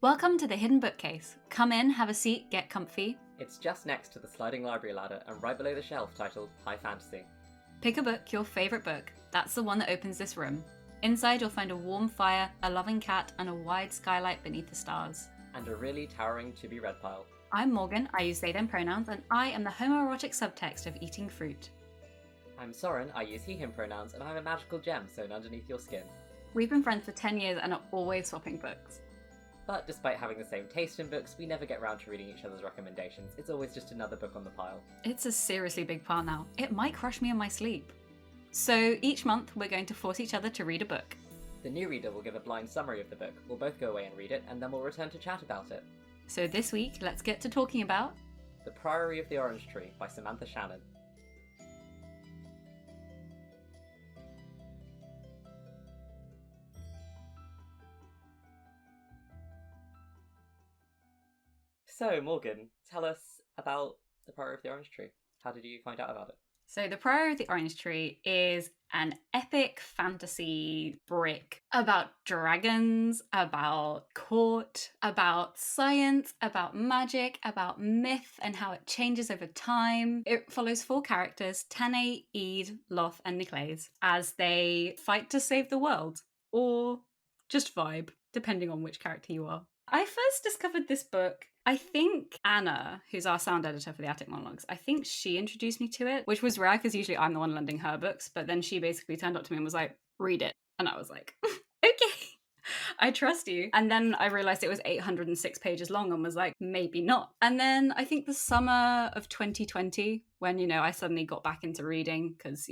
Welcome to the Hidden Bookcase. Come in, have a seat, get comfy. It's just next to the sliding library ladder and right below the shelf titled High Fantasy. Pick a book, your favourite book. That's the one that opens this room. Inside you'll find a warm fire, a loving cat, and a wide skylight beneath the stars. And a really towering to-be-read pile. I'm Morgan, I use they them pronouns, and I am the homoerotic subtext of eating fruit. I'm Soren, I use he him pronouns, and I'm a magical gem sewn underneath your skin. We've been friends for 10 years and are always swapping books. But despite having the same taste in books, we never get round to reading each other's recommendations. It's always just another book on the pile. It's a seriously big pile now. It might crush me in my sleep. So each month we're going to force each other to read a book. The new reader will give a blind summary of the book. We'll both go away and read it, and then we'll return to chat about it. So this week, let's get to talking about The Priory of the Orange Tree by Samantha Shannon. So, Morgan, tell us about The Priory of the Orange Tree. How did you find out about it? So The Priory of the Orange Tree is an epic fantasy brick about dragons, about court, about science, about magic, about myth and how it changes over time. It follows 4 characters, Tane, Eid, Loth and Niclaise, as they fight to save the world. Or just vibe, depending on which character you are. I first discovered this book, I think Anna, who's our sound editor for the Attic Monologues, I think she introduced me to it, which was rare because usually I'm the one lending her books, but then she basically turned up to me and was like, read it. And I was like, okay, I trust you. And then I realised it was 806 pages long and was like, maybe not. And then I think the summer of 2020, when, I suddenly got back into reading because,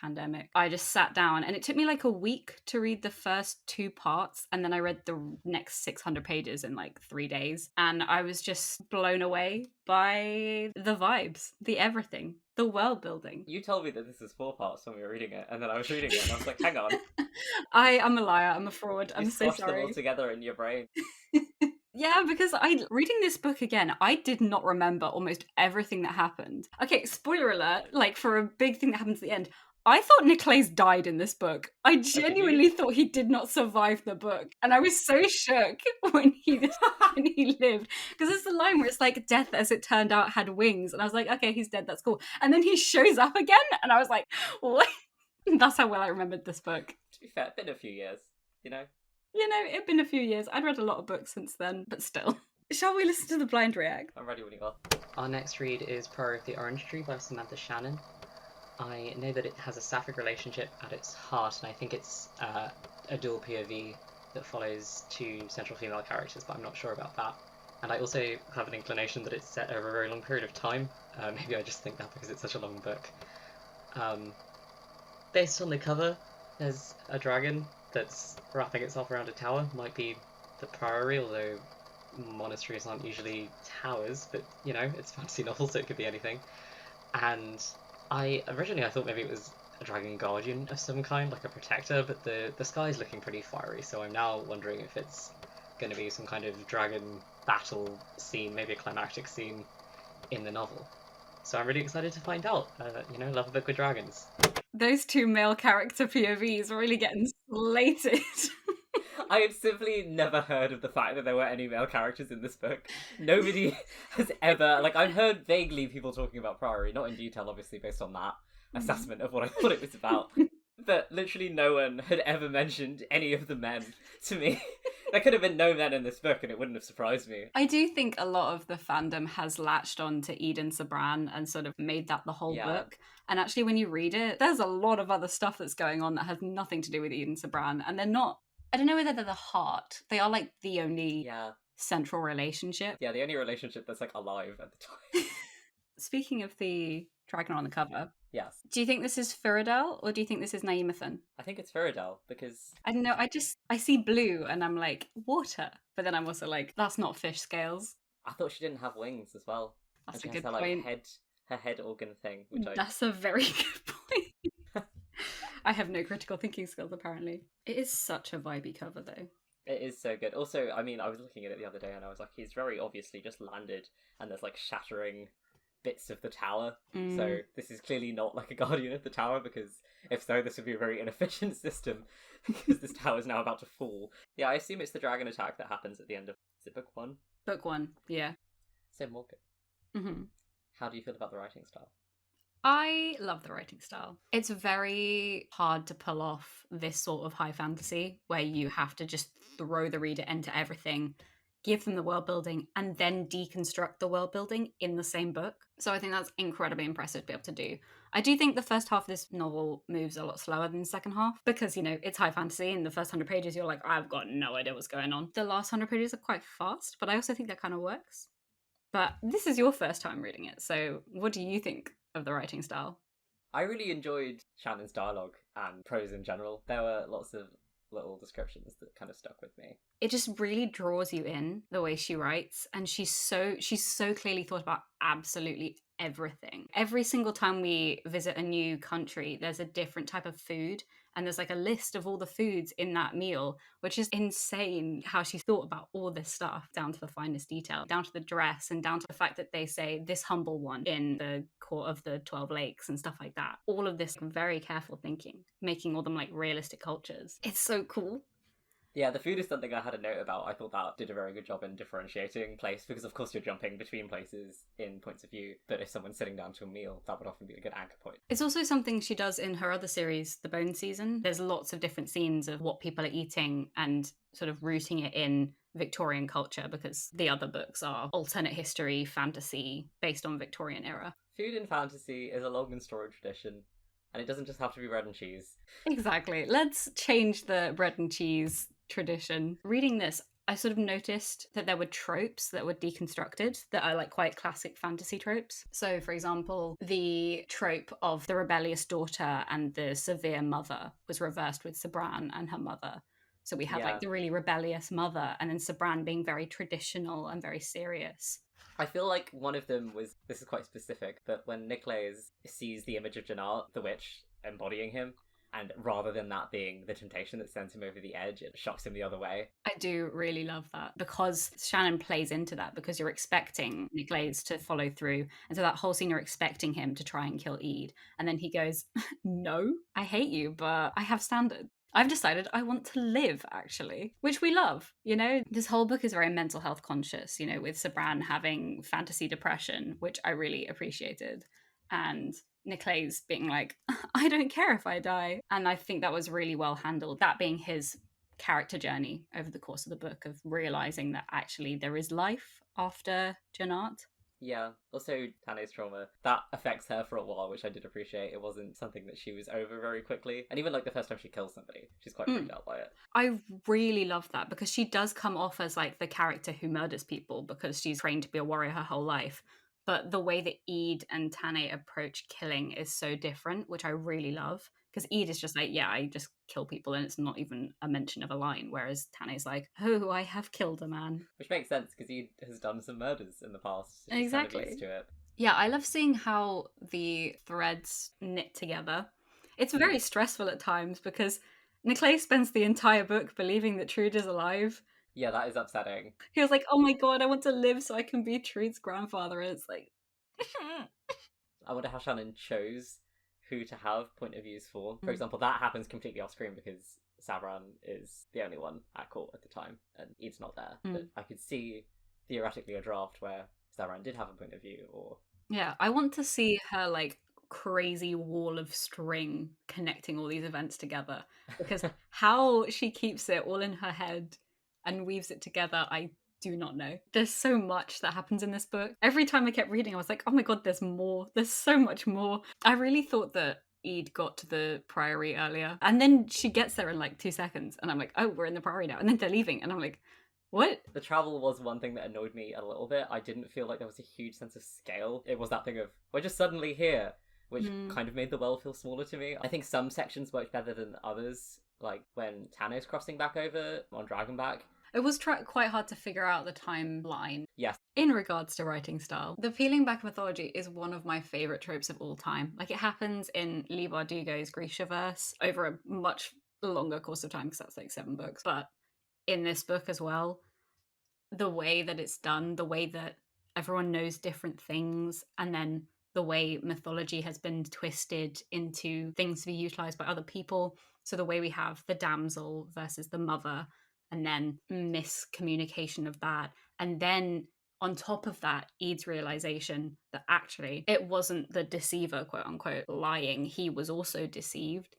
pandemic, I just sat down and it took me like a week to read the first 2 parts. And then I read the next 600 pages in like 3 days. And I was just blown away by the vibes, the everything, the world building. You told me that this is 4 parts when we were reading it, and then I was reading it and I was like, hang on. I am a liar, I'm a fraud, I'm so squashed sorry. them all together in your brain. Yeah, because reading this book again, I did not remember almost everything that happened. Okay, spoiler alert, like for a big thing that happens at the end, I thought Niclaise died in this book. I genuinely thought he did not survive the book. And I was so shook when he lived. Because it's the line where it's like, death as it turned out had wings. And I was like, okay, he's dead, that's cool. And then he shows up again and I was like, what? That's how well I remembered this book. To be fair, it's been a few years, It'd been a few years. I'd read a lot of books since then, but still. Shall we listen to the blind react? I'm ready when you are. Our next read is Priory of the Orange Tree by Samantha Shannon. I know that it has a sapphic relationship at its heart, and I think it's a dual POV that follows 2 central female characters, but I'm not sure about that. And I also have an inclination that it's set over a very long period of time. Maybe I just think that because it's such a long book. Based on the cover, there's a dragon that's wrapping itself around a tower. Might be the Priory, although monasteries aren't usually towers, but it's a fantasy novel, so it could be anything. And I thought maybe it was a dragon guardian of some kind, like a protector, but the sky's looking pretty fiery, so I'm now wondering if it's going to be some kind of dragon battle scene, maybe a climactic scene in the novel. So I'm really excited to find out. Love a book with dragons. Those 2 male character POVs are really getting slated. I had simply never heard of the fact that there were any male characters in this book. Nobody has ever... I've heard vaguely people talking about Priory, not in detail, obviously, based on that assessment of what I thought it was about. But literally no one had ever mentioned any of the men to me. There could have been no men in this book and it wouldn't have surprised me. I do think a lot of the fandom has latched on to Eden Sabran and sort of made that the whole book. And actually when you read it, there's a lot of other stuff that's going on that has nothing to do with Eden Sabran. And they're not... I don't know whether they're the heart. They are like the only central relationship. Yeah, the only relationship that's alive at the time. Speaking of the dragon on the cover. Yes. Do you think this is Fyridel or do you think this is Naimathan? I think it's Fyridel because... I don't know, I see blue and I'm like, water. But then I'm also like, that's not fish scales. I thought she didn't have wings as well. That's and a good her, point. Her head organ thing. That's a very good point. I have no critical thinking skills, apparently. It is such a vibey cover, though. It is so good. Also, I was looking at it the other day and I was like, he's very obviously just landed and there's shattering bits of the tower. So this is clearly not a guardian of the tower, because if so, this would be a very inefficient system because this tower is now about to fall. Yeah, I assume it's the dragon attack that happens at the end of Is it book 1? Book 1, yeah. So Morgan, Mm-hmm. how do you feel about the writing style? I love the writing style. It's very hard to pull off this sort of high fantasy where you have to just throw the reader into everything, give them the world building, and then deconstruct the world building in the same book. So I think that's incredibly impressive to be able to do. I do think the first half of this novel moves a lot slower than the second half because, it's high fantasy. In the first 100 pages, you're like, I've got no idea what's going on. The last 100 pages are quite fast, but I also think that kind of works. But this is your first time reading it, so what do you think of the writing style? I really enjoyed Shannon's dialogue and prose in general. There were lots of little descriptions that kind of stuck with me. It just really draws you in the way she writes, and she's so clearly thought about absolutely everything. Every single time we visit a new country, there's a different type of food, and there's like a list of all the foods in that meal, which is insane how she thought about all this stuff down to the finest detail, down to the dress, and down to the fact that they say this humble one in the court of the 12 lakes and stuff like that. All of this very careful thinking, making all them like realistic cultures. It's so cool. Yeah, the food is something I had a note about. I thought that did a very good job in differentiating place, because of course you're jumping between places in points of view, but if someone's sitting down to a meal, that would often be a good anchor point. It's also something she does in her other series, The Bone Season. There's lots of different scenes of what people are eating and sort of rooting it in Victorian culture, because the other books are alternate history, fantasy, based on Victorian era. Food in fantasy is a long and storied tradition, and it doesn't just have to be bread and cheese. Exactly. Let's change the bread and cheese tradition. Reading this, I sort of noticed that there were tropes that were deconstructed that are like quite classic fantasy tropes. So, for example, the trope of the rebellious daughter and the severe mother was reversed with Sabran and her mother. So we had like the really rebellious mother, and then Sabran being very traditional and very serious. I feel like one of them was, this is quite specific, but when Nicholas sees the image of Janart, the witch, embodying him, and rather than that being the temptation that sends him over the edge, it shocks him the other way. I do really love that, because Shannon plays into that, because you're expecting Nicholas to follow through. And so that whole scene, you're expecting him to try and kill Eid. And then he goes, no, I hate you, but I have standards. I've decided I want to live, actually, which we love. This whole book is very mental health conscious, with Sabran having fantasy depression, which I really appreciated. And Nicholas being like, I don't care if I die. And I think that was really well handled. That being his character journey over the course of the book, of realizing that actually there is life after Janart. Yeah, also Tane's trauma, that affects her for a while, which I did appreciate. It wasn't something that she was over very quickly. And even like the first time she kills somebody, she's quite freaked out by it. I really love that, because she does come off as like the character who murders people because she's trained to be a warrior her whole life. But the way that Eid and Tane approach killing is so different, which I really love. Because Eid is just like, yeah, I just kill people, and it's not even a mention of a line. Whereas Tane's like, oh, I have killed a man. Which makes sense, because Eid has done some murders in the past. So exactly. Kind of used to it. Yeah, I love seeing how the threads knit together. It's very stressful at times, because Nicholas spends the entire book believing that Trude is alive. Yeah, that is upsetting. He was like, oh my god, I want to live so I can be Trude's grandfather. And it's like... I wonder how Shannon chose who to have point of views for. For example, that happens completely off screen because Sabran is the only one at court at the time, and Eid's not there. But I could see theoretically a draft where Sabran did have a point of view, or... Yeah, I want to see her, like, crazy wall of string connecting all these events together. Because how she keeps it all in her head and weaves it together, I do not know. There's so much that happens in this book. Every time I kept reading, I was like, oh my god, there's more. There's so much more. I really thought that Eid got to the Priory earlier. And then she gets there in like 2 seconds. And I'm like, oh, we're in the Priory now. And then they're leaving. And I'm like, what? The travel was one thing that annoyed me a little bit. I didn't feel like there was a huge sense of scale. It was that thing of, we're just suddenly here, which kind of made the world feel smaller to me. I think some sections worked better than others, like when Tano's crossing back over on Dragonback. It was quite hard to figure out the timeline. Yes. In regards to writing style, the peeling back mythology is one of my favourite tropes of all time. Like, it happens in Leigh Bardugo's Grishaverse over a much longer course of time, because that's like 7 books. But in this book as well, the way that it's done, the way that everyone knows different things, and then the way mythology has been twisted into things to be utilised by other people. So the way we have the damsel versus the mother, and then miscommunication of that. And then on top of that, Ede's realization that actually it wasn't the deceiver, quote unquote, lying. He was also deceived.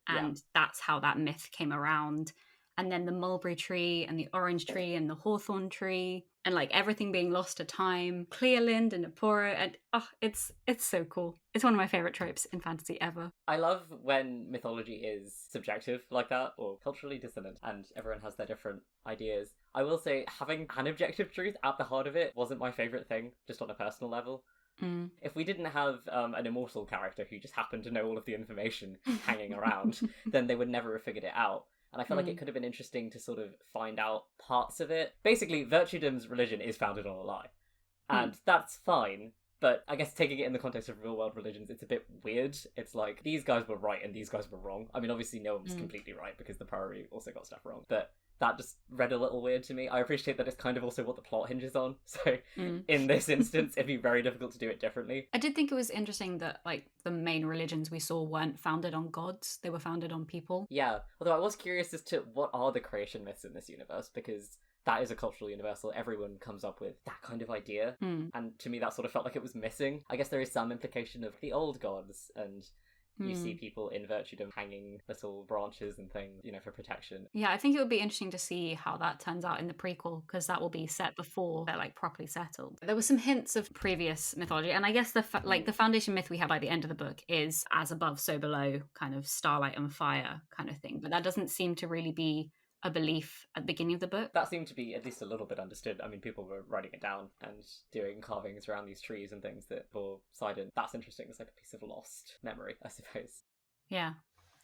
And that's how that myth came around. And then the mulberry tree and the orange tree and the hawthorn tree and like everything being lost to time, Clearland and Apora, and it's so cool. It's one of my favorite tropes in fantasy ever. I love when mythology is subjective like that, or culturally dissonant, and everyone has their different ideas. I will say having an objective truth at the heart of it wasn't my favourite thing, just on a personal level. If we didn't have an immortal character who just happened to know all of the information hanging around, then they would never have figured it out. And I feel like it could have been interesting to sort of find out parts of it. Basically, Virtuedom's religion is founded on a lie. And that's fine. But I guess taking it in the context of real-world religions, it's a bit weird. It's like, these guys were right and these guys were wrong. I mean, obviously no one was completely right because the Priory also got stuff wrong. But that just read a little weird to me. I appreciate that it's kind of also what the plot hinges on. So in this instance, it'd be very difficult to do it differently. I did think it was interesting that like the main religions we saw weren't founded on gods. They were founded on people. Yeah, although I was curious as to what are the creation myths in this universe, because that is a cultural universal. Everyone comes up with that kind of idea. And to me, that sort of felt like it was missing. I guess there is some implication of the old gods, and you see people in Virtuedom hanging little branches and things, you know, for protection. Yeah, I think it would be interesting to see how that turns out in the prequel, because that will be set before they're like properly settled. There were some hints of previous mythology, and I guess the foundation myth we have by the end of the book is as above, so below, kind of starlight and fire kind of thing. But that doesn't seem to really be a belief at the beginning of the book. That seemed to be at least a little bit understood. I mean, people were writing it down and doing carvings around these trees and things that were sided. That's interesting. It's like a piece of lost memory, I suppose. Yeah.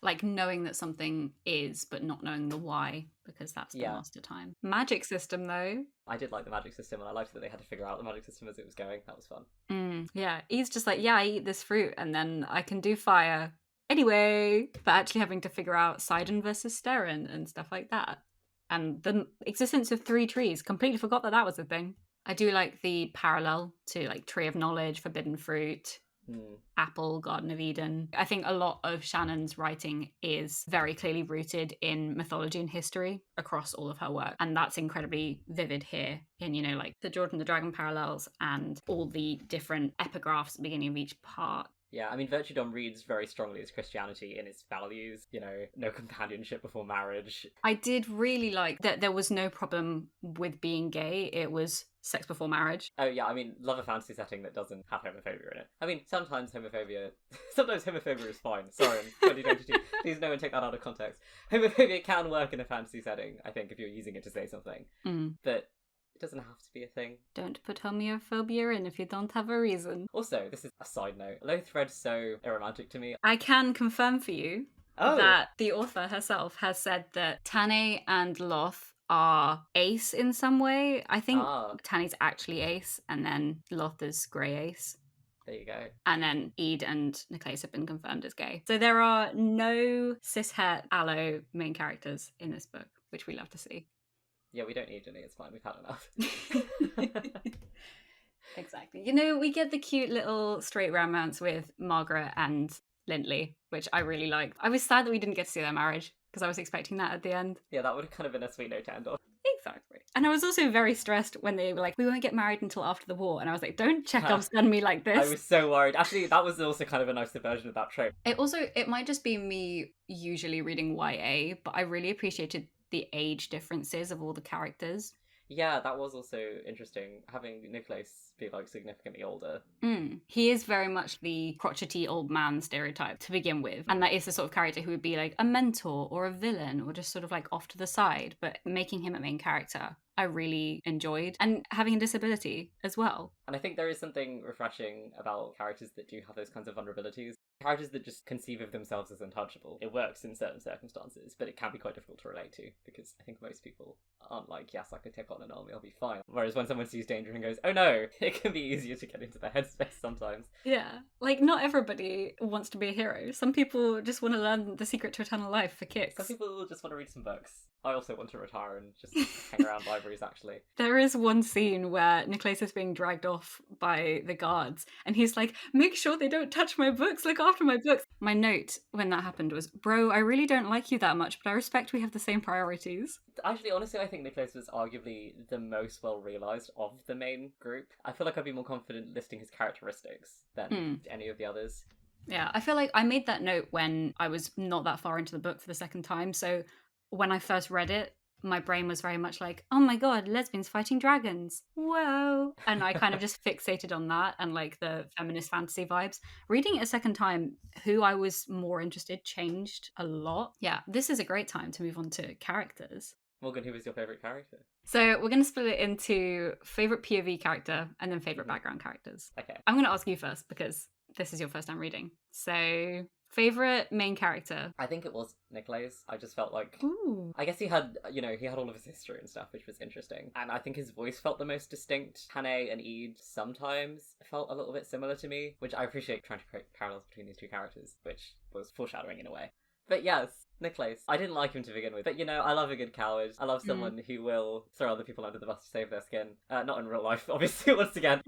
Like knowing that something is, but not knowing the why, because that's been lost to time. Magic system, though. I did like the magic system, and I liked that they had to figure out the magic system as it was going. That was fun. Yeah, he's just like, I eat this fruit, and then I can do fire. Anyway, but actually having to figure out Sidon versus Sterin and stuff like that. And the existence of 3 trees, completely forgot that was a thing. I do like the parallel to like Tree of Knowledge, Forbidden Fruit, Apple, Garden of Eden. I think a lot of Shannon's writing is very clearly rooted in mythology and history across all of her work. And that's incredibly vivid here in, you know, like the George and the Dragon parallels and all the different epigraphs at the beginning of each part. Yeah, I mean, Virtuedom reads very strongly as Christianity in its values, you know, no companionship before marriage. I did really like that there was no problem with being gay. It was sex before marriage. Oh yeah, I mean, love a fantasy setting that doesn't have homophobia in it. I mean, sometimes homophobia is fine. Sorry, I'm 2022. Please no one take that out of context. Homophobia can work in a fantasy setting, I think, if you're using it to say something. But it doesn't have to be a thing. Don't put homophobia in if you don't have a reason. Also, this is a side note. Lothred's so aromantic to me. I can confirm for you that the author herself has said that Tane and Loth are ace in some way. I think Tane's actually ace, and then Loth is grey ace. There you go. And then Ede and Nicholas have been confirmed as gay. So there are no cishet allo main characters in this book, which we love to see. Yeah, we don't need any, it's fine, we've had enough. Exactly. You know, we get the cute little straight romance with Margaret and Lindley, which I really liked. I was sad that we didn't get to see their marriage, because I was expecting that at the end. Yeah, that would have kind of been a sweet note to end on. Exactly. And I was also very stressed when they were like, we won't get married until after the war. And I was like, don't Chekhov send me like this. I was so worried. Actually, that was also kind of a nice version of that trope. It might just be me usually reading YA, but I really appreciated the age differences of all the characters. Yeah, that was also interesting, having Nicholas be like significantly older. He is very much the crotchety old man stereotype to begin with, and that is the sort of character who would be like a mentor or a villain or just sort of like off to the side. But making him a main character, I really enjoyed, and having a disability as well. And I think there is something refreshing about characters that do have those kinds of vulnerabilities. Characters that just conceive of themselves as untouchable. It works in certain circumstances, but it can be quite difficult to relate to, because I think most people aren't like, yes, I could take on an army, I'll be fine. Whereas when someone sees danger and goes, oh no, it can be easier to get into their headspace sometimes. Yeah, like not everybody wants to be a hero. Some people just want to learn the secret to eternal life for kicks. Some people just want to read some books. I also want to retire and just hang around libraries, actually. There is one scene where Nicholas is being dragged off by the guards, and he's like, make sure they don't touch my books, look after after my books. My note when that happened was, bro, I really don't like you that much, but I respect we have the same priorities. Actually, honestly, I think Nicholas was arguably the most well realised of the main group. I feel like I'd be more confident listing his characteristics than any of the others. Yeah, I feel like I made that note when I was not that far into the book for the second time. So when I first read it, my brain was very much like, oh my god, lesbians fighting dragons. Whoa. And I kind of just fixated on that and like the feminist fantasy vibes. Reading it a second time, who I was more interested changed a lot. Yeah, this is a great time to move on to characters. Morgan, who was your favourite character? So we're going to split it into favourite POV character and then favourite background characters. Okay. I'm going to ask you first because this is your first time reading. So, favorite main character? I think it was Nicholas. I just felt like... Ooh. I guess he had all of his history and stuff, which was interesting. And I think his voice felt the most distinct. Hannah and Ede sometimes felt a little bit similar to me, which I appreciate trying to create parallels between these two characters, which was foreshadowing in a way. But yes, Nicholas. I didn't like him to begin with, but I love a good coward. I love someone who will throw other people under the bus to save their skin. Not in real life, obviously, once again.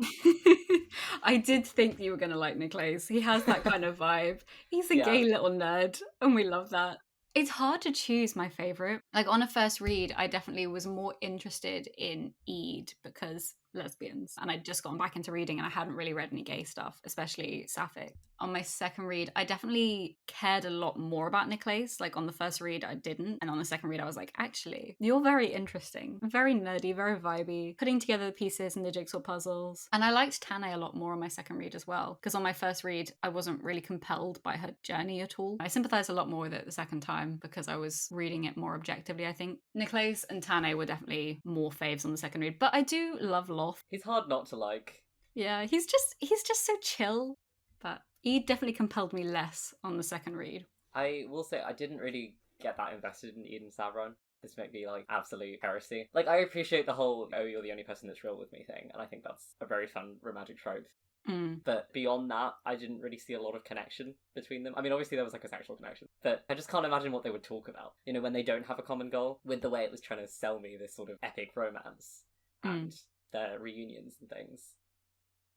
I did think you were going to like Nicholas. He has that kind of vibe. He's a gay little nerd, and we love that. It's hard to choose my favourite. Like, on a first read, I definitely was more interested in Ede because lesbians. And I'd just gotten back into reading and I hadn't really read any gay stuff, especially sapphic. On my second read, I definitely cared a lot more about Nicholas. Like, on the first read, I didn't. And on the second read, I was like, actually, you're very interesting. Very nerdy, very vibey. Putting together the pieces and the jigsaw puzzles. And I liked Tane a lot more on my second read as well. Because on my first read, I wasn't really compelled by her journey at all. I sympathised a lot more with it the second time because I was reading it more objectively, I think. Nicholas and Tane were definitely more faves on the second read. But I do love Loth. He's hard not to like. Yeah, he's just so chill. But he definitely compelled me less on the second read. I will say I didn't really get that invested in Eden Savron. This might be like absolute heresy. Like, I appreciate the whole "oh, you're the only person that's real with me" thing, and I think that's a very fun romantic trope. But beyond that, I didn't really see a lot of connection between them. I mean, obviously there was like a sexual connection, but I just can't imagine what they would talk about. When they don't have a common goal, with the way it was trying to sell me this sort of epic romance and their reunions and things.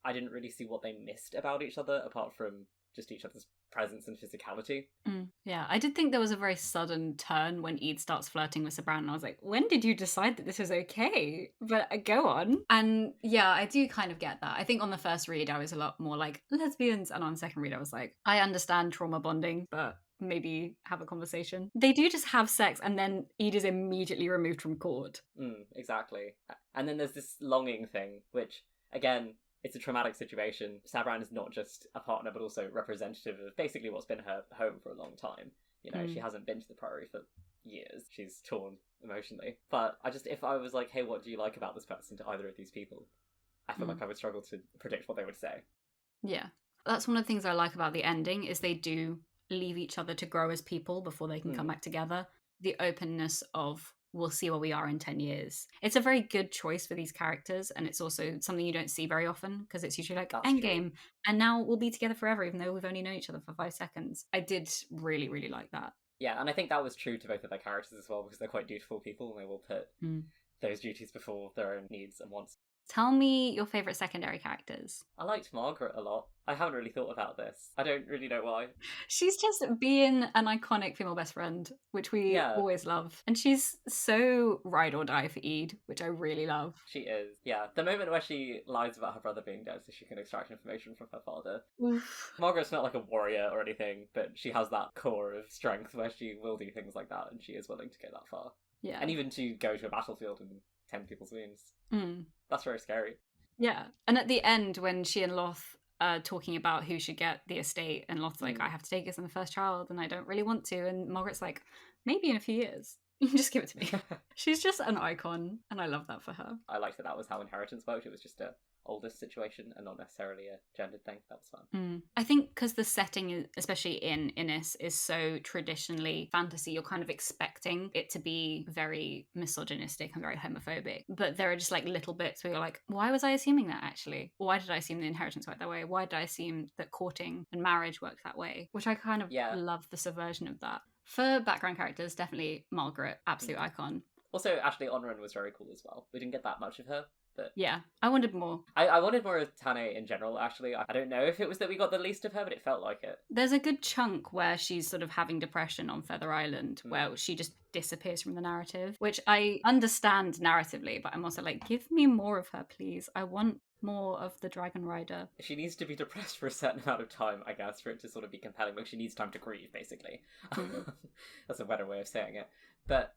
I didn't really see what they missed about each other apart from just each other's presence and physicality. Yeah, I did think there was a very sudden turn when Ede starts flirting with Sabran, and I was like, when did you decide that this is okay? But go on. And yeah, I do kind of get that. I think on the first read, I was a lot more like, lesbians, and on the second read, I was like, I understand trauma bonding, but maybe have a conversation. They do just have sex, and then Ede is immediately removed from court. Exactly. And then there's this longing thing, which, again, it's a traumatic situation. Sabran is not just a partner, but also representative of basically what's been her home for a long time. She hasn't been to the Priory for years. She's torn emotionally. But if I was like, hey, what do you like about this person to either of these people? I feel like I would struggle to predict what they would say. Yeah. That's one of the things I like about the ending, is they do leave each other to grow as people before they can come back together. The openness of, we'll see where we are in 10 years. It's a very good choice for these characters, and it's also something you don't see very often, because it's usually like endgame, and now we'll be together forever, even though we've only known each other for 5 seconds. I did really, really like that. Yeah, and I think that was true to both of their characters as well, because they're quite dutiful people, and they will put those duties before their own needs and wants. Tell me your favourite secondary characters. I liked Margaret a lot. I haven't really thought about this. I don't really know why. She's just being an iconic female best friend, which we always love. And she's so ride or die for Ede, which I really love. She is, yeah. The moment where she lies about her brother being dead so she can extract information from her father. Oof. Margaret's not like a warrior or anything, but she has that core of strength where she will do things like that, and she is willing to go that far. Yeah. And even to go to a battlefield and tend people's wounds. That's very scary. Yeah. And at the end, when she and Loth are talking about who should get the estate, and Loth's like, I have to take this in the first child, and I don't really want to. And Margaret's like, maybe in a few years. You can just give it to me. She's just an icon, and I love that for her. I liked that was how inheritance worked. It was just a oldest situation and not necessarily a gendered thing. That was fun. I think because the setting, especially in Innis, is so traditionally fantasy, you're kind of expecting it to be very misogynistic and very homophobic. But there are just like little bits where you're like, why was I assuming that actually? Why did I assume the inheritance worked that way? Why did I assume that courting and marriage worked that way? Which I kind of love the subversion of that. For background characters, definitely Margaret, absolute icon. Also, Ashley Onren was very cool as well. We didn't get that much of her, But Yeah, I wanted more. I wanted more of Tane in general, actually. I don't know if it was that we got the least of her, but it felt like it. There's a good chunk where she's sort of having depression on Feather Island, where she just disappears from the narrative, which I understand narratively, but I'm also like, give me more of her, please. I want more of the Dragon Rider. She needs to be depressed for a certain amount of time, I guess, for it to sort of be compelling. Like, she needs time to grieve, basically. That's a better way of saying it. But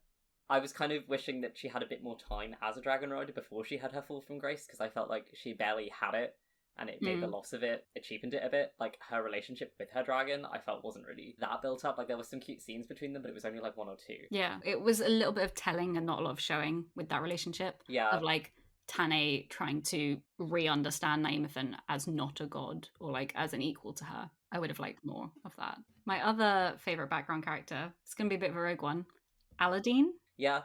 I was kind of wishing that she had a bit more time as a Dragon Rider before she had her fall from grace, because I felt like she barely had it, and it made the loss of it, it cheapened it a bit. Like, her relationship with her dragon, I felt wasn't really that built up. Like, there were some cute scenes between them, but it was only like one or two. Yeah, it was a little bit of telling and not a lot of showing with that relationship. Yeah. Of like Tane trying to re-understand Naemathan as not a god or like as an equal to her. I would have liked more of that. My other favourite background character, it's going to be a bit of a rogue one, Aladdin. Yeah.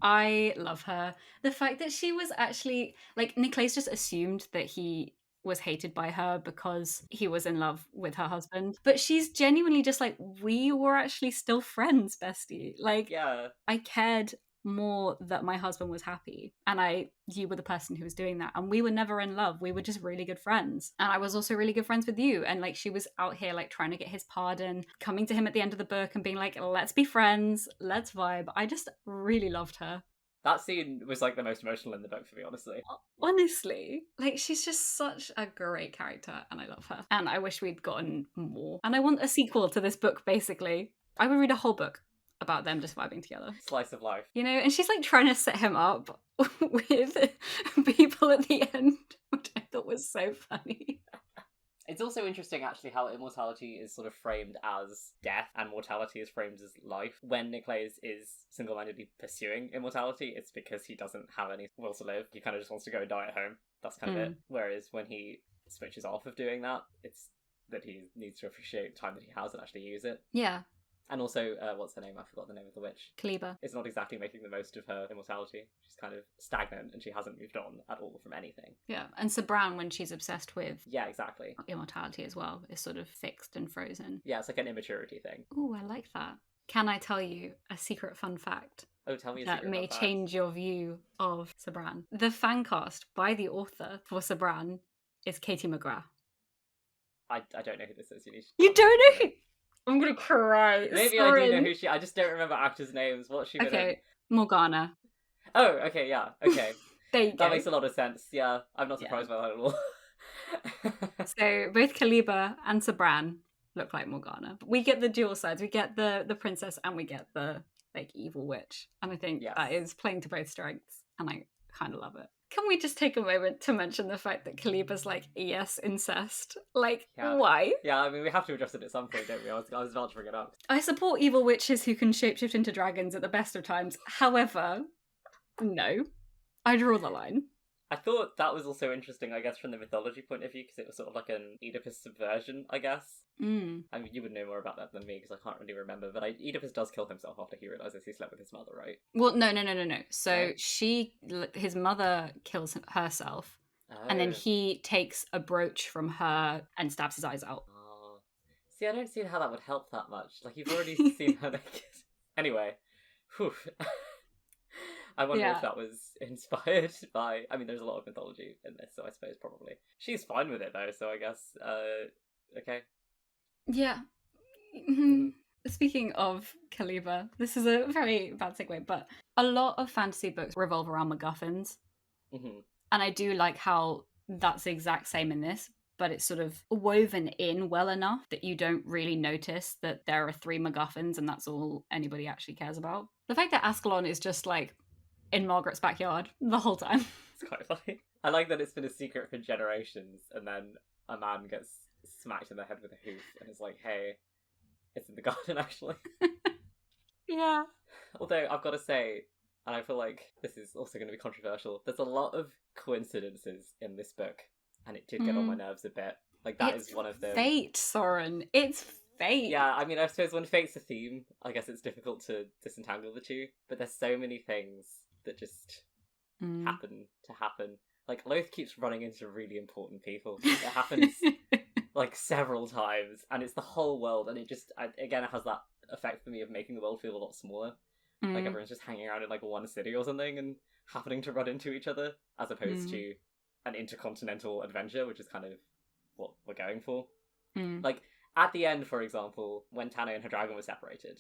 I love her. The fact that she was actually, like, Nicolaus just assumed that he was hated by her because he was in love with her husband. But she's genuinely just like, we were actually still friends, bestie. Like, Yeah. I cared more that my husband was happy, and you were the person who was doing that, and we were never in love. We were just really good friends, and I was also really good friends with you. And like, she was out here like trying to get his pardon, coming to him at the end of the book and being like, let's be friends, let's vibe. I just really loved her. That scene was like the most emotional in the book for me, honestly. Honestly, like, she's just such a great character, and I love her, and I wish we'd gotten more, and I want a sequel to this book. Basically, I would read a whole book about them just vibing together. Slice of life. You know, and she's like trying to set him up with people at the end, which I thought was so funny. It's also interesting, actually, how immortality is sort of framed as death and mortality is framed as life. When Nicolaus is single-mindedly pursuing immortality, it's because he doesn't have any will to live. He kind of just wants to go and die at home. That's kind of it. Whereas when he switches off of doing that, it's that he needs to appreciate the time that he has and actually use it. Yeah. And also, what's her name? I forgot the name of the witch. Qiouyi. Is not exactly making the most of her immortality. She's kind of stagnant and she hasn't moved on at all from anything. Yeah, and Sabran, when she's obsessed with Yeah, exactly. immortality as well, is sort of fixed and frozen. Yeah, it's like an immaturity thing. Ooh, I like that. Can I tell you a secret fun fact? Oh, tell me a that secret may about that. change your view of Sabran. The fan cast by the author for Sabran is Katie McGrath. I don't know who this is. You don't know who? I'm gonna cry. Maybe Sorry. I do know who she. I just don't remember actors' names. What's she been in? Okay, Morgana. Oh, okay, yeah, okay. There you go. That makes a lot of sense. Yeah, I'm not surprised by that at all. So both Qiouyi and Sabran look like Morgana. We get the dual sides. We get the princess and we get the like evil witch. And I think that is playing to both strengths, and I kind of love it. Can we just take a moment to mention the fact that Qiouyi's like, yes, incest? Like, why? Yeah, I mean, we have to address it at some point, don't we? I was about to bring it up. I support evil witches who can shapeshift into dragons at the best of times. However, no. I draw the line. I thought that was also interesting, I guess, from the mythology point of view, because it was sort of like an Oedipus subversion, I guess. I mean, you would know more about that than me, because I can't really remember, but Oedipus does kill himself after he realises he slept with his mother, right? Well, no. So his mother kills herself, and then he takes a brooch from her and stabs his eyes out. Oh. See, I don't see how that would help that much. Like, you've already seen her naked. Anyway. Whew. I wonder if that was inspired by... I mean, there's a lot of mythology in this, so I suppose probably. She's fine with it, though, so I guess, okay. Yeah. Speaking of Qiouyi, this is a very bad segue, but a lot of fantasy books revolve around MacGuffins. Mm-hmm. And I do like how that's the exact same in this, but it's sort of woven in well enough that you don't really notice that there are 3 MacGuffins and that's all anybody actually cares about. The fact that Ascalon is just like in Margaret's backyard the whole time. It's quite funny. I like that it's been a secret for generations, and then a man gets smacked in the head with a hoof and is like, hey, it's in the garden, actually. Yeah. Although, I've got to say, and I feel like this is also going to be controversial, there's a lot of coincidences in this book, and it did get on my nerves a bit. Like, that is one of them. Fate, Soren. It's fate. Yeah, I mean, I suppose when fate's a theme, I guess it's difficult to disentangle the two, but there's so many things that just happen. Like, Loth keeps running into really important people. It happens, like, several times, and it's the whole world, and it just, again, it has that effect for me of making the world feel a lot smaller. Like, everyone's just hanging around in, like, one city or something, and happening to run into each other, as opposed to an intercontinental adventure, which is kind of what we're going for. Like, at the end, for example, when Tane and her dragon were separated,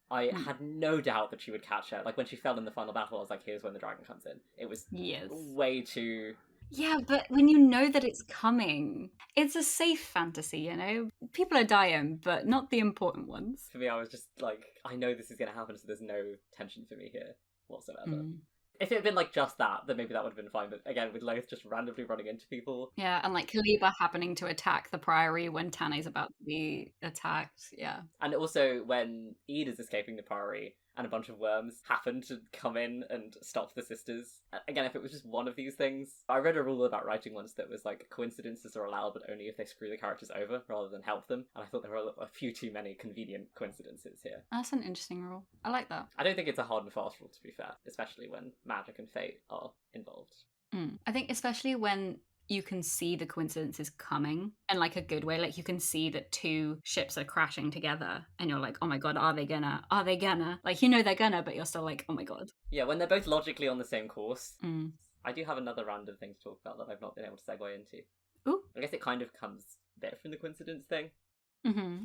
I had no doubt that she would catch her. Like, when she fell in the final battle, I was like, here's when the dragon comes in. It was way too... Yeah, but when you know that it's coming, it's a safe fantasy, you know? People are dying, but not the important ones. For me, I was just like, I know this is going to happen, so there's no tension for me here whatsoever. If it had been like just that, then maybe that would have been fine. But again, with Leigh just randomly running into people. Yeah, and like Qiouyi happening to attack the Priory when Tane's about to be attacked. Yeah. And also when Ede is escaping the Priory and a bunch of worms happen to come in and stop the sisters. Again, if it was just one of these things, I read a rule about writing once that was like, coincidences are allowed, but only if they screw the characters over rather than help them. And I thought there were a few too many convenient coincidences here. That's an interesting rule. I like that. I don't think it's a hard and fast rule, to be fair, especially when magic and fate are involved. I think especially when you can see the coincidences coming in like a good way. Like you can see that two ships are crashing together and you're like, oh my god, are they gonna? Like, you know they're gonna, but you're still like, oh my god. Yeah, when they're both logically on the same course. I do have another random thing to talk about that I've not been able to segue into. Ooh. I guess it kind of comes a bit from the coincidence thing.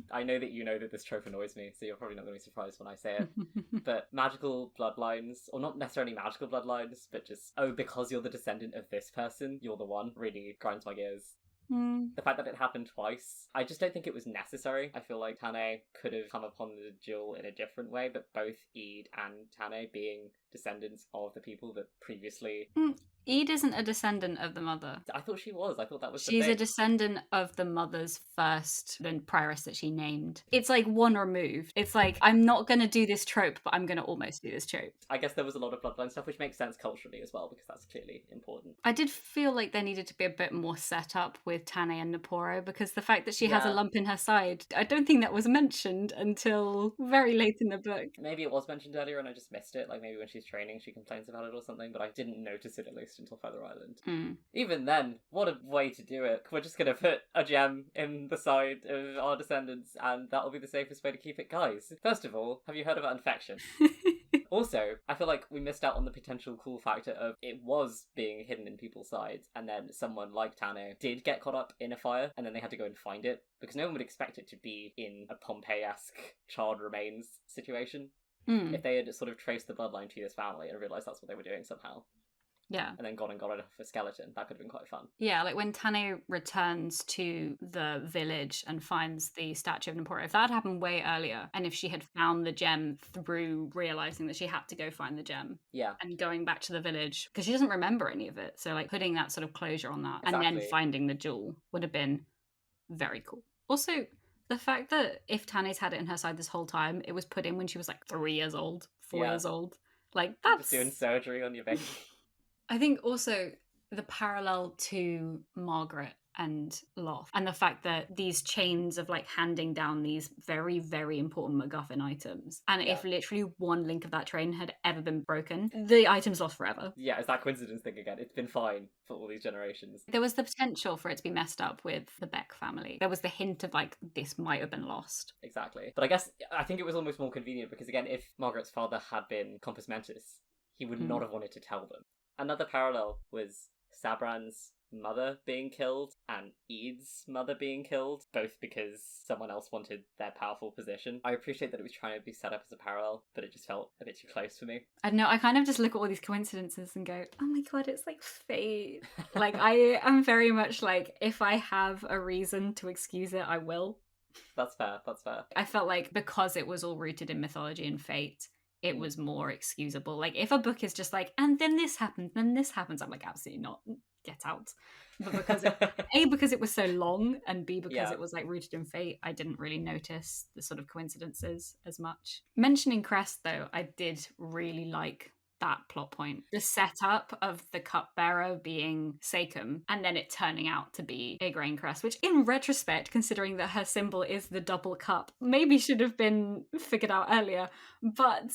I know that you know that this trope annoys me, so you're probably not going to be surprised when I say it. But magical bloodlines, or not necessarily magical bloodlines, but just, oh, because you're the descendant of this person, you're the one, really grinds my gears. The fact that it happened twice, I just don't think it was necessary. I feel like Tane could have come upon the duel in a different way, but both Ede and Tane being descendants of the people that previously... Ede isn't a descendant of the mother. I thought she was. I thought that was the She's thing. a descendant of the mother's first, the prioress that she named. It's like one removed. It's like, I'm not going to do this trope, but I'm going to almost do this trope. I guess there was a lot of bloodline stuff, which makes sense culturally as well, because that's clearly important. I did feel like there needed to be a bit more setup with Tane and Naporo, because the fact that she has a lump in her side, I don't think that was mentioned until very late in the book. Maybe it was mentioned earlier and I just missed it. Like maybe when she's training, she complains about it or something, but I didn't notice it at least until Feather Island. Even then, what a way to do it. We're just going to put a gem in the side of our descendants and that'll be the safest way to keep it. Guys, first of all, have you heard about infection? Also, I feel like we missed out on the potential cool factor of it was being hidden in people's sides, and then someone like Tane did get caught up in a fire, and then they had to go and find it, because no one would expect it to be in a Pompeii-esque charred remains situation. If they had sort of traced the bloodline to this family and realised that's what they were doing somehow. Yeah. And then gone and got it off a skeleton. That could have been quite fun. Yeah, like when Tane returns to the village and finds the statue of Naporo, if that had happened way earlier, and if she had found the gem through realising that she had to go find the gem. Yeah. And going back to the village, because she doesn't remember any of it. So like putting that sort of closure on that and then finding the jewel would have been very cool. Also, the fact that if Tane's had it in her side this whole time, it was put in when she was like 3 years old, 4 years old. Like that's... Just doing surgery on your baby. I think also the parallel to Margaret and Loth, and the fact that these chains of like handing down these very, very important MacGuffin items, and if literally one link of that train had ever been broken, the item's lost forever. Yeah, it's that coincidence thing again. It's been fine for all these generations. There was the potential for it to be messed up with the Beck family. There was the hint of like, this might have been lost. Exactly. But I think it was almost more convenient because again, if Margaret's father had been Compos Mentis, he would not have wanted to tell them. Another parallel was Sabran's mother being killed and Ede's mother being killed, both because someone else wanted their powerful position. I appreciate that it was trying to be set up as a parallel, but it just felt a bit too close for me. I don't know, I kind of just look at all these coincidences and go, oh my god, it's like fate. Like, I am very much like, if I have a reason to excuse it, I will. That's fair. I felt like because it was all rooted in mythology and fate, it was more excusable. Like, if a book is just like, and then this happens, I'm like, absolutely not, get out. But because because it was so long, and B, because it was like rooted in fate, I didn't really notice the sort of coincidences as much. Mentioning Crest, though, I did really like that plot point. The setup of the cupbearer being Sekum, and then it turning out to be Igraine Crest, which in retrospect, considering that her symbol is the double cup, maybe should have been figured out earlier. But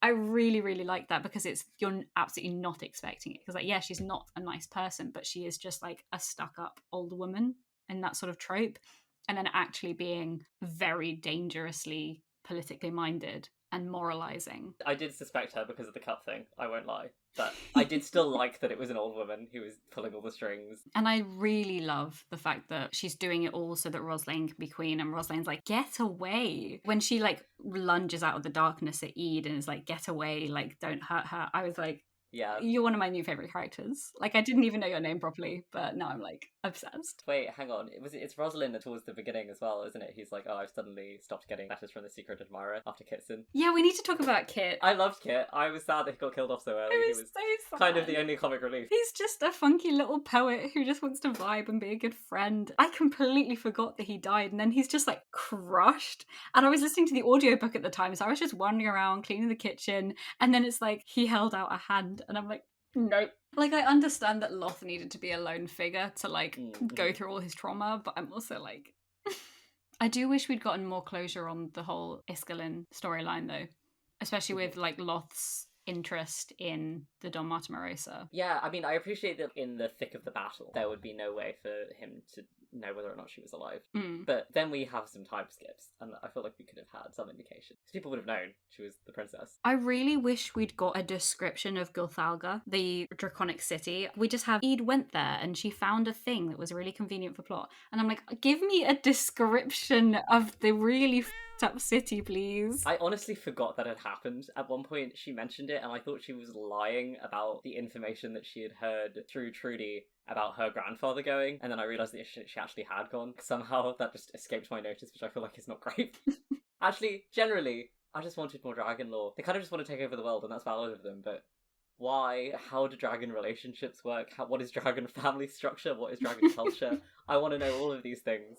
I really, really like that because you're absolutely not expecting it. Because like, yeah, she's not a nice person, but she is just like a stuck-up old woman in that sort of trope. And then actually being very dangerously politically minded and moralizing. I did suspect her because of the cup thing, I won't lie. But I did still like that it was an old woman who was pulling all the strings. And I really love the fact that she's doing it all so that Rosalind can be queen, and Rosalind's like, get away. When she like lunges out of the darkness at Ede and is like, get away, like, don't hurt her. I was like, Yeah. you're one of my new favorite characters. Like, I didn't even know your name properly, but now I'm like obsessed. Wait, hang on. It's Rosalind towards the beginning as well, isn't it? He's like, oh, I've suddenly stopped getting letters from the secret admirer after Kitson. Yeah, we need to talk about Kit. I loved Kit. I was sad that he got killed off so early. I He was was so sad. kind of the only comic relief. He's just a funky little poet who just wants to vibe and be a good friend. I completely forgot that he died, and then he's just like crushed. And I was listening to the audiobook at the time, so I was just wandering around cleaning the kitchen, and then it's like he held out a hand, and I'm like, nope. Like, I understand that Loth needed to be a lone figure to like go through all his trauma, but I'm also like, I do wish we'd gotten more closure on the whole Iskalin storyline though, especially with like Loth's interest in the Don Martamarosa. Yeah, I mean, I appreciate that in the thick of the battle, there would be no way for him to know whether or not she was alive. But then we have some time skips, and I feel like we could have had some indication. Because people would have known she was the princess. I really wish we'd got a description of Gulthalga, the draconic city. We just have Ede went there and she found a thing that was really convenient for plot. And I'm like, give me a description of the really up city, please. I honestly forgot that had happened. At one point she mentioned it and I thought she was lying about the information that she had heard through Trudy about her grandfather going, and then I realised that she actually had gone. Somehow that just escaped my notice, which I feel like is not great. Actually, generally, I just wanted more dragon lore. They kind of just want to take over the world, and that's valid of them, but why? How do dragon relationships work? What is dragon family structure? What is dragon culture? I want to know all of these things.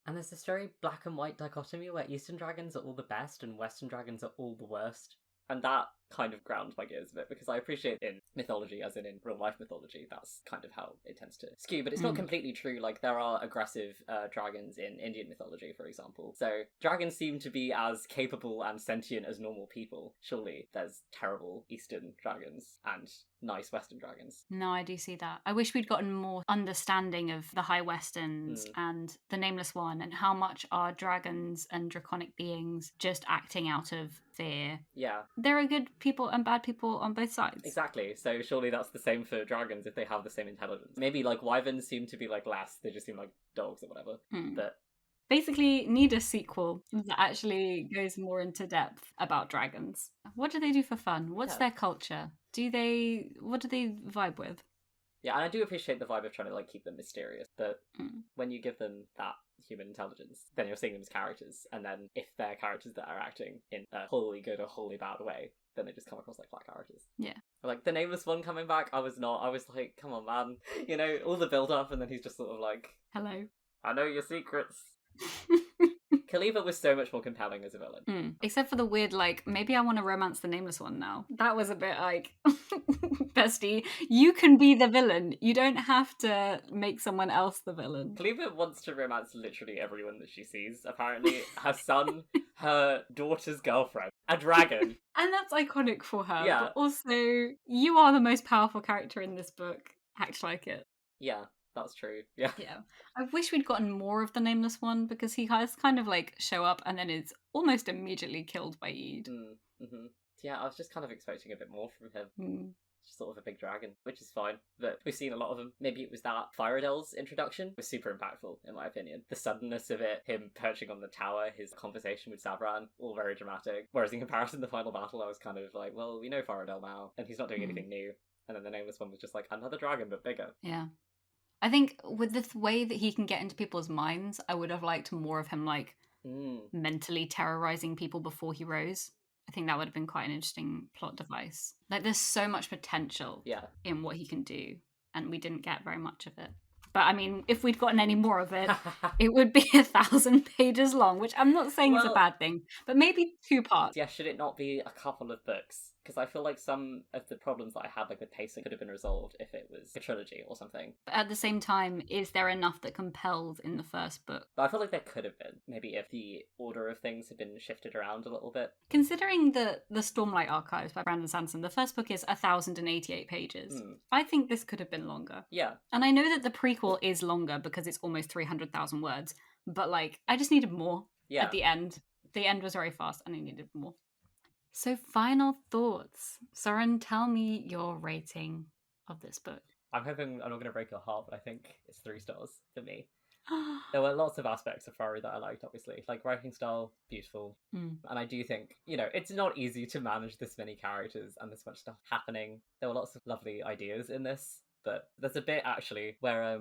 And there's this very black and white dichotomy where Eastern dragons are all the best and Western dragons are all the worst. And that kind of grounds my gears a bit, because I appreciate in mythology, as in real life mythology, that's kind of how it tends to skew. But it's not completely true. Like, there are aggressive dragons in Indian mythology, for example. So dragons seem to be as capable and sentient as normal people. Surely there's terrible Eastern dragons and nice Western dragons. No, I do see that. I wish we'd gotten more understanding of the High Westerns and the Nameless One, and how much are dragons and draconic beings just acting out of fear. Yeah. There are good people and bad people on both sides. Exactly. So surely that's the same for dragons if they have the same intelligence. Maybe like wyverns seem to be like less, they just seem like dogs or whatever. But basically need a sequel that actually goes more into depth about dragons. What do they do for fun? What's their culture? What do they vibe with? Yeah, and I do appreciate the vibe of trying to like keep them mysterious, but when you give them that human intelligence, then you're seeing them as characters, and then if they're characters that are acting in a wholly good or wholly bad way, then they just come across like flat characters. Yeah. Like the Nameless One coming back, I was like, come on man, you know, all the build up, and then he's just sort of like, hello, I know your secrets. Khalifa was so much more compelling as a villain. Except for the weird, like, maybe I want to romance the Nameless One now. That was a bit like, bestie, you can be the villain. You don't have to make someone else the villain. Khalifa wants to romance literally everyone that she sees, apparently. Her son, her daughter's girlfriend, a dragon. And that's iconic for her. Yeah. But also, you are the most powerful character in this book. Act like it. Yeah. That's true. Yeah. Yeah. I wish we'd gotten more of the Nameless One, because he has kind of like show up and then is almost immediately killed by Ede. Yeah, I was just kind of expecting a bit more from him. Just sort of a big dragon, which is fine. But we've seen a lot of them. Maybe it was that Fyradel's introduction was super impactful, in my opinion. The suddenness of it, him perching on the tower, his conversation with Sabran, all very dramatic. Whereas in comparison to the final battle, I was kind of like, well, we know Fyradel now, and he's not doing anything new. And then the Nameless One was just like, another dragon, but bigger. Yeah. I think with the way that he can get into people's minds, I would have liked more of him like mentally terrorizing people before he rose. I think that would have been quite an interesting plot device. Like, there's so much potential in what he can do, and we didn't get very much of it. But I mean, if we'd gotten any more of it, it would be 1,000 pages long, which I'm not saying is a bad thing, but maybe 2 parts. Yeah, should it not be a couple of books? Because I feel like some of the problems that I had, like with pacing, could have been resolved if it was a trilogy or something. But at the same time, is there enough that compels in the first book? But I feel like there could have been. Maybe if the order of things had been shifted around a little bit. Considering the Stormlight Archives by Brandon Sanderson, the first book is 1,088 pages. I think this could have been longer. Yeah. And I know that the prequel is longer because it's almost 300,000 words, but like, I just needed more at the end. The end was very fast and I needed more. So, final thoughts. Soren, tell me your rating of this book. I'm hoping I'm not going to break your heart, but I think it's 3 stars for me. There were lots of aspects of Priory that I liked, obviously. Like, writing style, beautiful. And I do think, it's not easy to manage this many characters and this much stuff happening. There were lots of lovely ideas in this, but there's a bit, actually, where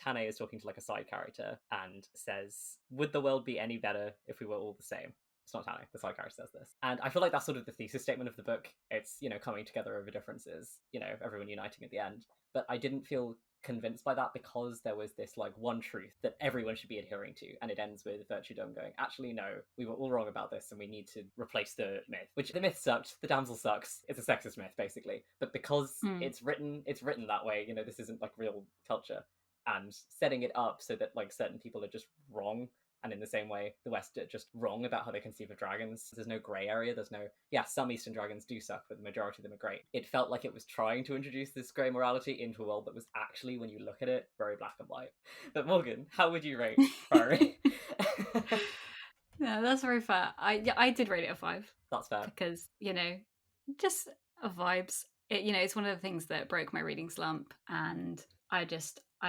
Tane is talking to, like, a side character and says, would the world be any better if we were all the same? It's not Tane, the side character says this. And I feel like that's sort of the thesis statement of the book. It's, coming together over differences, everyone uniting at the end. But I didn't feel convinced by that because there was this like one truth that everyone should be adhering to, and it ends with Virtue Dome going, actually no, we were all wrong about this and we need to replace the myth. Which the myth sucked, the damsel sucks, it's a sexist myth basically, but because it's written that way, this isn't like real culture, and setting it up so that like certain people are just wrong, and in the same way the West are just wrong about how they conceive of dragons. There's no grey area, there's no, some Eastern dragons do suck, but the majority of them are great. It felt like it was trying to introduce this grey morality into a world that was actually, when you look at it, very black and white. But Morgan, how would you rate Priory? Yeah, that's very fair. I did rate it a 5. That's fair. Because, just vibes. It's one of the things that broke my reading slump, and I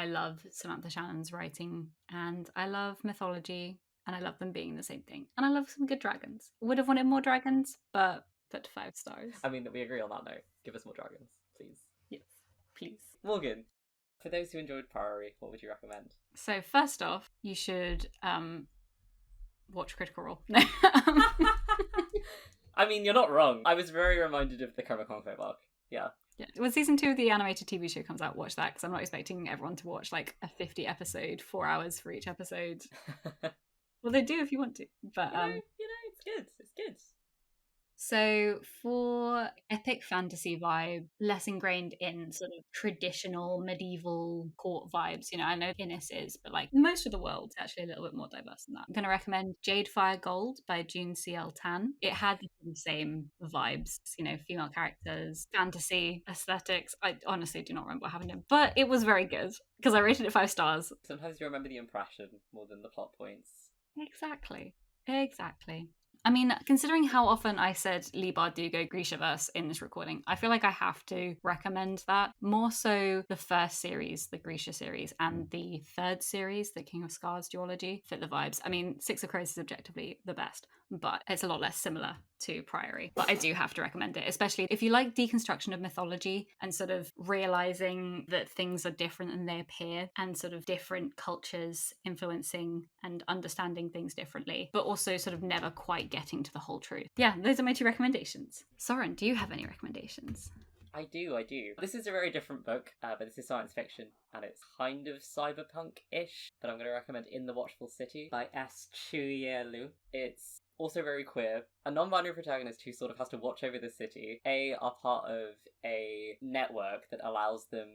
love Samantha Shannon's writing, and I love mythology, and I love them being the same thing. And I love some good dragons. Would have wanted more dragons, but 5 stars. I mean, we agree on that note. Give us more dragons, please. Yes, please. Morgan, for those who enjoyed Priory, what would you recommend? So first off, you should watch Critical Role. I mean, you're not wrong. I was very reminded of the Chroma Conclave arc. Yeah. When season 2 of the animated TV show comes out, watch that, because I'm not expecting everyone to watch like a 50 episode, 4 hours for each episode. Well, they do if you want to, but it's good. It's good. So for epic fantasy vibe, less ingrained in sort of traditional medieval court vibes, I know Innis is, but like most of the world's actually a little bit more diverse than that. I'm going to recommend Jade Fire Gold by June C.L. Tan. It had the same vibes, female characters, fantasy, aesthetics. I honestly do not remember what happened in it, but it was very good because I rated it 5 stars. Sometimes you remember the impression more than the plot points. Exactly. I mean, considering how often I said Leigh Bardugo Grishaverse in this recording, I feel like I have to recommend that. More so the first series, the Grisha series, and the third series, the King of Scars duology, fit the vibes. I mean, Six of Crows is objectively the best, but it's a lot less similar to Priory. But I do have to recommend it, especially if you like deconstruction of mythology and sort of realizing that things are different than they appear, and sort of different cultures influencing and understanding things differently, but also sort of never quite getting to the whole truth. Yeah, those are my 2 recommendations. Soren, do you have any recommendations? I do. This is a very different book, but this is science fiction, and it's kind of cyberpunk-ish, but I'm going to recommend In the Watchful City by S. Qiouyi. It's also very queer. A non-binary protagonist who sort of has to watch over the city. Are part of a network that allows them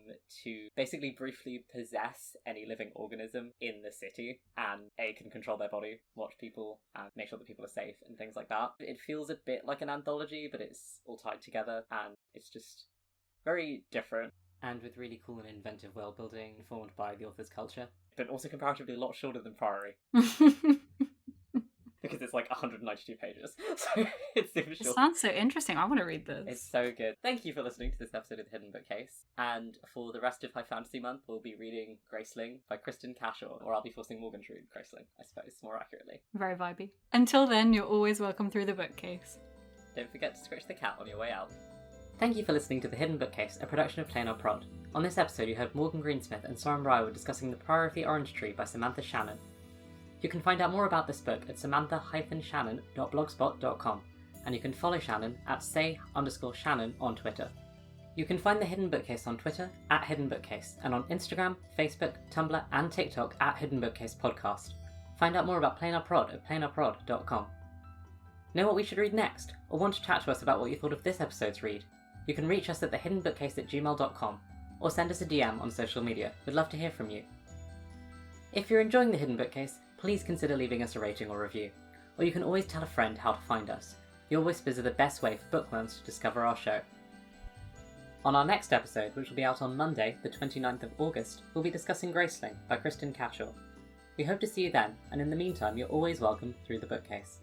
to basically briefly possess any living organism in the city, and can control their body, watch people, and make sure that people are safe and things like that. It feels a bit like an anthology, but it's all tied together, and it's just very different. And with really cool and inventive world building formed by the author's culture, but also comparatively a lot shorter than Priory. Because it's like 192 pages, so it's super short. It sounds so interesting. I want to read this. It's so good. Thank you for listening to this episode of the Hidden Bookcase. And for the rest of High Fantasy Month, we'll be reading Graceling by Kristin Cashore, or I'll be forcing Morgan to read Graceling, I suppose, more accurately. Very vibey. Until then, you're always welcome through the bookcase. Don't forget to scratch the cat on your way out. Thank you for listening to The Hidden Bookcase, a production of Plain or Prod. On this episode, you heard Morgan Greensmith and Soren Rywood discussing The Priory of the Orange Tree by Samantha Shannon. You can find out more about this book at samantha-shannon.blogspot.com, and you can follow Shannon at say_Shannon on Twitter. You can find The Hidden Bookcase on Twitter at Hidden Bookcase, and on Instagram, Facebook, Tumblr, and TikTok at Hidden Bookcase Podcast. Find out more about Plain or Prod at planorprod.com. Know what we should read next, or want to chat to us about what you thought of this episode's read? You can reach us at thehiddenbookcase@gmail.com, or send us a DM on social media. We'd love to hear from you. If you're enjoying The Hidden Bookcase, please consider leaving us a rating or review, or you can always tell a friend how to find us. Your whispers are the best way for bookworms to discover our show. On our next episode, which will be out on Monday, the 29th of August, we'll be discussing Graceling by Kristin Cashore. We hope to see you then, and in the meantime, you're always welcome through the bookcase.